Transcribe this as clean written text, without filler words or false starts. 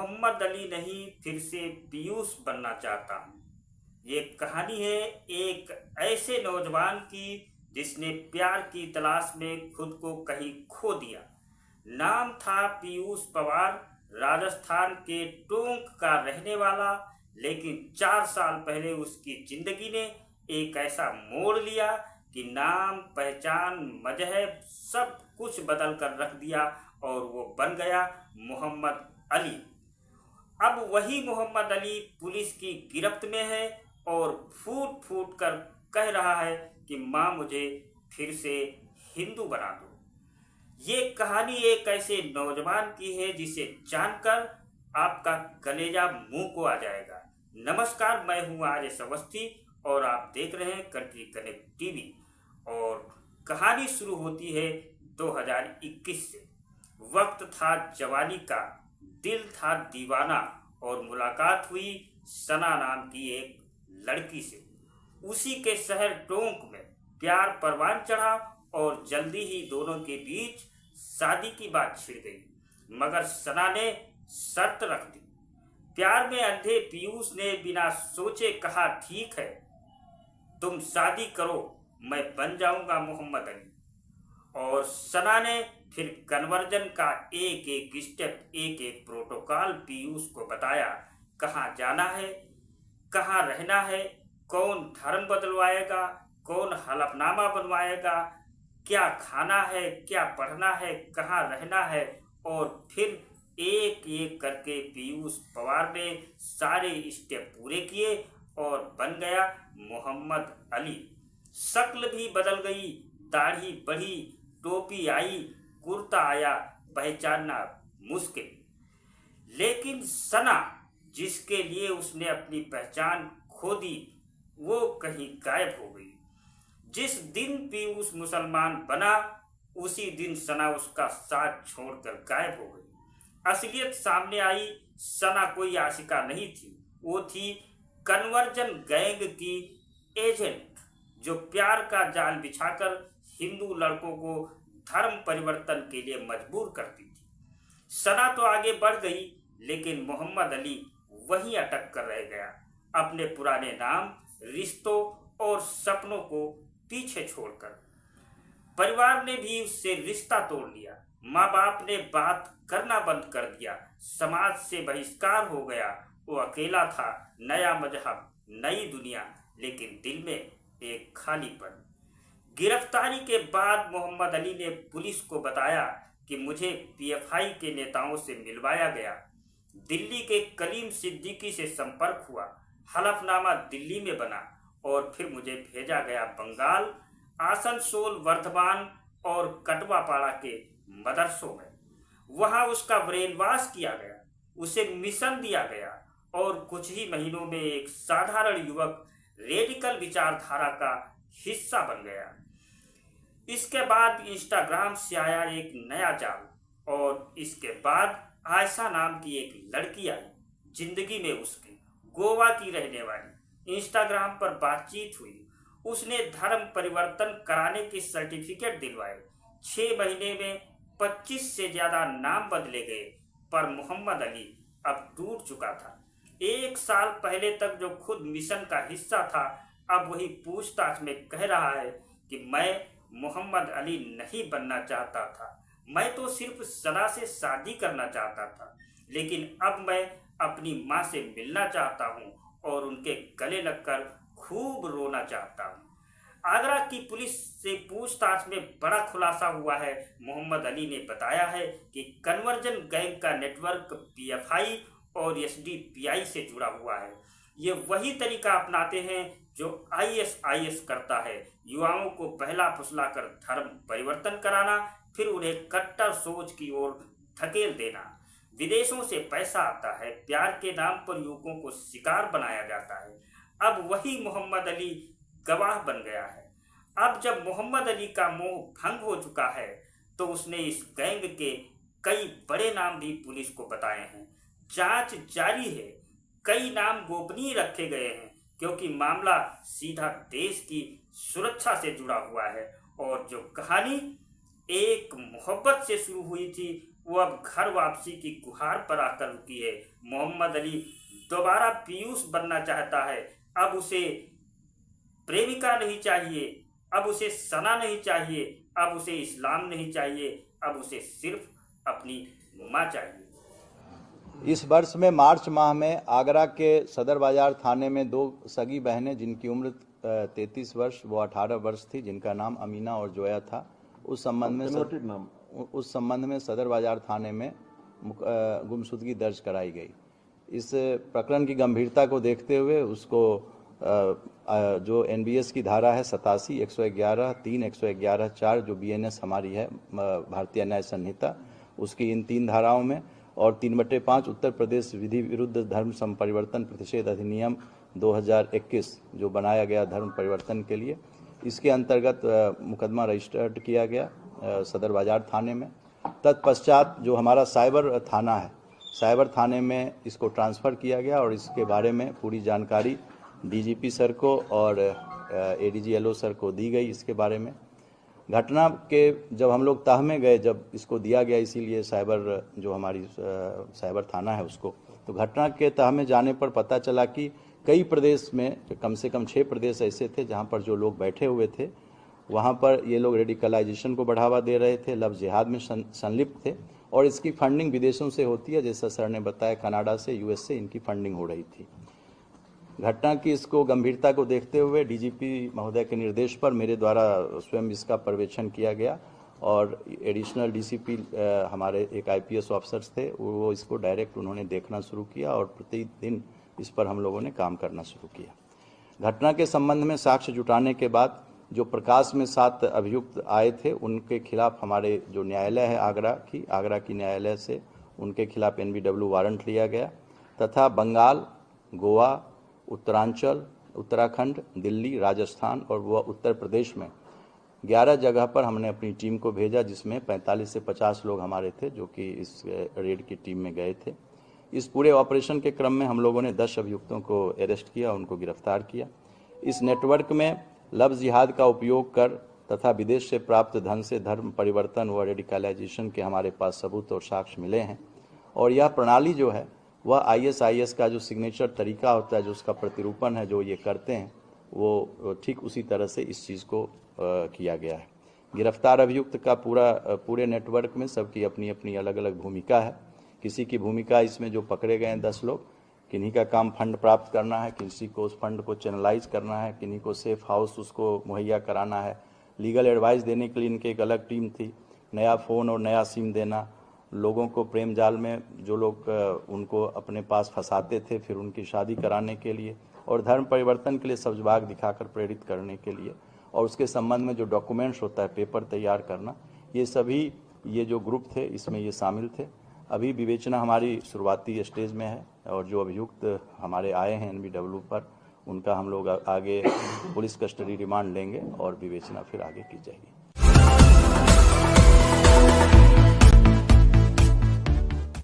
मोहम्मद अली नहीं, फिर से पीयूष बनना चाहता हूँ। ये कहानी है एक ऐसे नौजवान की जिसने प्यार की तलाश में खुद को कहीं खो दिया। नाम था पीयूष पवार, राजस्थान के टोंक का रहने वाला। लेकिन 4 साल पहले उसकी जिंदगी ने एक ऐसा मोड़ लिया कि नाम, पहचान, मजहब सब कुछ बदल कर रख दिया और वो बन गया मोहम्मद अली। अब वही मोहम्मद अली पुलिस की गिरफ्त में है और फूट फूट कर कह रहा है कि माँ मुझे फिर से हिंदू बना दो। ये कहानी एक ऐसे नौजवान की है जिसे जानकर आपका कलेजा मुंह को आ जाएगा। नमस्कार, मैं हूँ आर्य अवस्थी और आप देख रहे हैं कंट्री कनेक्ट टीवी। और कहानी शुरू होती है 2021 से। वक्त था जवानी का, दिल था दीवाना और मुलाकात हुई सना नाम की एक लड़की से। उसी के शहर टोंक में प्यार परवान चढ़ा और जल्दी ही दोनों के बीच शादी की बात छिड़ गई। मगर सना ने शर्त रख दी। प्यार में अंधे पीयूष ने बिना सोचे कहा, ठीक है तुम शादी करो, मैं बन जाऊंगा मोहम्मद अली। और सना ने फिर कन्वर्जन का एक एक स्टेप, एक एक प्रोटोकॉल पीयूष को बताया। कहाँ जाना है, कहाँ रहना है, कौन धर्म बदलवाएगा, कौन हलफनामा बनवाएगा, क्या खाना है, क्या पढ़ना है, कहाँ रहना है। और फिर एक एक करके पीयूष पवार ने सारे स्टेप पूरे किए और बन गया मोहम्मद अली। शक्ल भी बदल गई, दाढ़ी बढ़ी, टोपी आई, कुर्ता आया, पहचानना मुश्किल। लेकिन सना, जिसके लिए उसने अपनी पहचान खो दी, वो कहीं गायब हो गई। जिस दिन पीयूष मुसलमान बना, उसी दिन सना उसका साथ छोड़कर गायब हो गई। असलियत सामने आई। सना कोई आशिका नहीं थी, वो थी कन्वर्जन गैंग की एजेंट, जो प्यार का जाल बिछाकर हिंदू लड़कों को धर्म परिवर्तन के लिए मजबूर करती थी। सना तो आगे बढ़ गई, लेकिन मोहम्मद अली वहीं अटक कर रह गया, अपने पुराने नाम, रिश्तों और सपनों को पीछे छोड़कर। परिवार ने भी उससे रिश्ता तोड़ लिया, माँ बाप ने बात करना बंद कर दिया, समाज से बहिष्कार हो गया। वो अकेला था, नया मजहब, नई दुनिया, लेकिन दिल में एक खालीपन। गिरफ्तारी के बाद मोहम्मद अली ने पुलिस को बताया कि मुझे पीएफआई के नेताओं से मिलवाया गया। दिल्ली के कलीम सिद्दीकी से संपर्क हुआ, हलफनामा दिल्ली में बना और फिर मुझे भेजा गया बंगाल, आसनसोल, वर्धमान और कटवापाड़ा के मदरसों में। वहां उसका ब्रेन वॉश किया गया, उसे मिशन दिया गया और कुछ ही महीनों में एक साधारण युवक रेडिकल विचारधारा का हिस्सा बन गया। इसके बाद इंस्टाग्राम से आया एक नया जाल और इसके बाद आयशा नाम की एक लड़की आई जिंदगी में उसकी, गोवा की रहने वाली। इंस्टाग्राम पर बातचीत हुई, उसने धर्म परिवर्तन कराने के सर्टिफिकेट दिलवाए। 6 महीने में 25 से ज्यादा नाम बदले गए, पर मोहम्मद अली अब टूट चुका था। 1 साल पहले तक जो खुद मिशन का हिस्सा था, अब वही पूछताछ में कह रहा है कि मैं मोहम्मद अली नहीं बनना चाहता था, मैं तो सिर्फ सना से शादी करना चाहता था। लेकिन अब मैं अपनी माँ से मिलना चाहता हूँ और उनके गले लगकर खूब रोना चाहता हूँ। आगरा की पुलिस से पूछताछ में बड़ा खुलासा हुआ है। मोहम्मद अली ने बताया है कि कन्वर्जन गैंग का नेटवर्क पीएफआई और एसडीपीआई से जुड़ा हुआ है। ये वही तरीका अपनाते हैं जो आईएसआईएस करता है, युवाओं को बहला फुसलाकर धर्म परिवर्तन कराना, फिर उन्हें कट्टर सोच की ओर धकेल देना। विदेशों से पैसा आता है, प्यार के नाम पर युवकों को शिकार बनाया जाता है। अब वही मोहम्मद अली गवाह बन गया है। अब जब मोहम्मद अली का मोह भंग हो चुका है, तो उसने इस गैंग के कई बड़े नाम भी पुलिस को बताए हैं। जांच जारी है, कई नाम गोपनीय रखे गए हैं क्योंकि मामला सीधा देश की सुरक्षा से जुड़ा हुआ है। और जो कहानी एक मोहब्बत से शुरू हुई थी, वो अब घर वापसी की गुहार पर आकर रुकी है। मोहम्मद अली दोबारा पीयूष बनना चाहता है। अब उसे प्रेमिका नहीं चाहिए, अब उसे सना नहीं चाहिए, अब उसे इस्लाम नहीं चाहिए, अब उसे सिर्फ अपनी माँ चाहिए। इस वर्ष में मार्च माह में आगरा के सदर बाजार थाने में 2 सगी बहनें जिनकी उम्र 33 वर्ष वो 18 वर्ष थी, जिनका नाम अमीना और जोया था, उस संबंध में सदर बाजार थाने में गुमशुदगी दर्ज कराई गई। इस प्रकरण की गंभीरता को देखते हुए उसको जो एनबीएस की धारा है 87, 111, 3, 111, 4 जो बीएनएस हमारी है भारतीय न्याय संहिता, उसकी इन 3 धाराओं में और 3/5 उत्तर प्रदेश विधि विरुद्ध धर्म संपरिवर्तन प्रतिषेध अधिनियम 2021 जो बनाया गया धर्म परिवर्तन के लिए, इसके अंतर्गत मुकदमा रजिस्टर्ड किया गया सदर बाजार थाने में। तत्पश्चात जो हमारा साइबर थाना है, साइबर थाने में इसको ट्रांसफ़र किया गया और इसके बारे में पूरी जानकारी डीजीपी सर को और एडीजीएलओ सर को दी गई। इसके बारे में घटना के जब हम लोग तह में गए, जब इसको दिया गया, इसीलिए साइबर जो हमारी साइबर थाना है उसको, तो घटना के तह में जाने पर पता चला कि कई प्रदेश में कम से कम 6 प्रदेश ऐसे थे जहां पर जो लोग बैठे हुए थे वहां पर ये लोग रेडिकलाइजेशन को बढ़ावा दे रहे थे, लव जिहाद में संलिप्त थे और इसकी फंडिंग विदेशों से होती है, जैसा सर ने बताया कनाडा से, यूएस से इनकी फंडिंग हो रही थी। घटना की इसको गंभीरता को देखते हुए डीजीपी महोदय के निर्देश पर मेरे द्वारा स्वयं इसका पर्यवेक्षण किया गया और एडिशनल डीसीपी हमारे एक आईपीएस ऑफिसर्स थे, वो इसको डायरेक्ट उन्होंने देखना शुरू किया और प्रतिदिन इस पर हम लोगों ने काम करना शुरू किया। घटना के संबंध में साक्ष्य जुटाने के बाद जो प्रकाश में 7 अभियुक्त आए थे उनके खिलाफ हमारे जो न्यायालय है आगरा की न्यायालय से उनके खिलाफ एनबीडब्ल्यू वारंट लिया गया तथा बंगाल, गोवा, उत्तरांचल, उत्तराखंड, दिल्ली, राजस्थान और वह उत्तर प्रदेश में 11 जगह पर हमने अपनी टीम को भेजा, जिसमें 45 से 50 लोग हमारे थे जो कि इस रेड की टीम में गए थे। इस पूरे ऑपरेशन के क्रम में हम लोगों ने 10 अभियुक्तों को अरेस्ट किया, उनको गिरफ्तार किया। इस नेटवर्क में लव जिहाद का उपयोग कर तथा विदेश से प्राप्त धन से धर्म परिवर्तन व रेडिकलाइजेशन के हमारे पास सबूत और साक्ष्य मिले हैं और यह प्रणाली जो है वह आईएसआईएस का जो सिग्नेचर तरीका होता है, जो उसका प्रतिरूपण है, जो ये करते हैं, वो ठीक उसी तरह से इस चीज़ को किया गया है। गिरफ्तार अभियुक्त का पूरे नेटवर्क में सबकी अपनी अपनी अलग अलग भूमिका है। किसी की भूमिका इसमें जो पकड़े गए हैं 10 लोग, किन्हीं का काम फंड प्राप्त करना है, किसी को उस फंड को चैनलाइज करना है, किन्हीं को सेफ हाउस उसको मुहैया कराना है, लीगल एडवाइस देने के लिए इनकी एक अलग टीम थी, नया फ़ोन और नया सिम देना, लोगों को प्रेम जाल में जो लोग उनको अपने पास फंसाते थे फिर उनकी शादी कराने के लिए और धर्म परिवर्तन के लिए सब्जबाग दिखाकर प्रेरित करने के लिए और उसके संबंध में जो डॉक्यूमेंट्स होता है, पेपर तैयार करना, ये सभी ये जो ग्रुप थे इसमें ये शामिल थे। अभी विवेचना हमारी शुरुआती स्टेज में है और जो अभियुक्त हमारे आए हैं एनबीडब्ल्यू पर उनका हम लोग आगे पुलिस कस्टडी रिमांड लेंगे और विवेचना फिर आगे की जाएगी।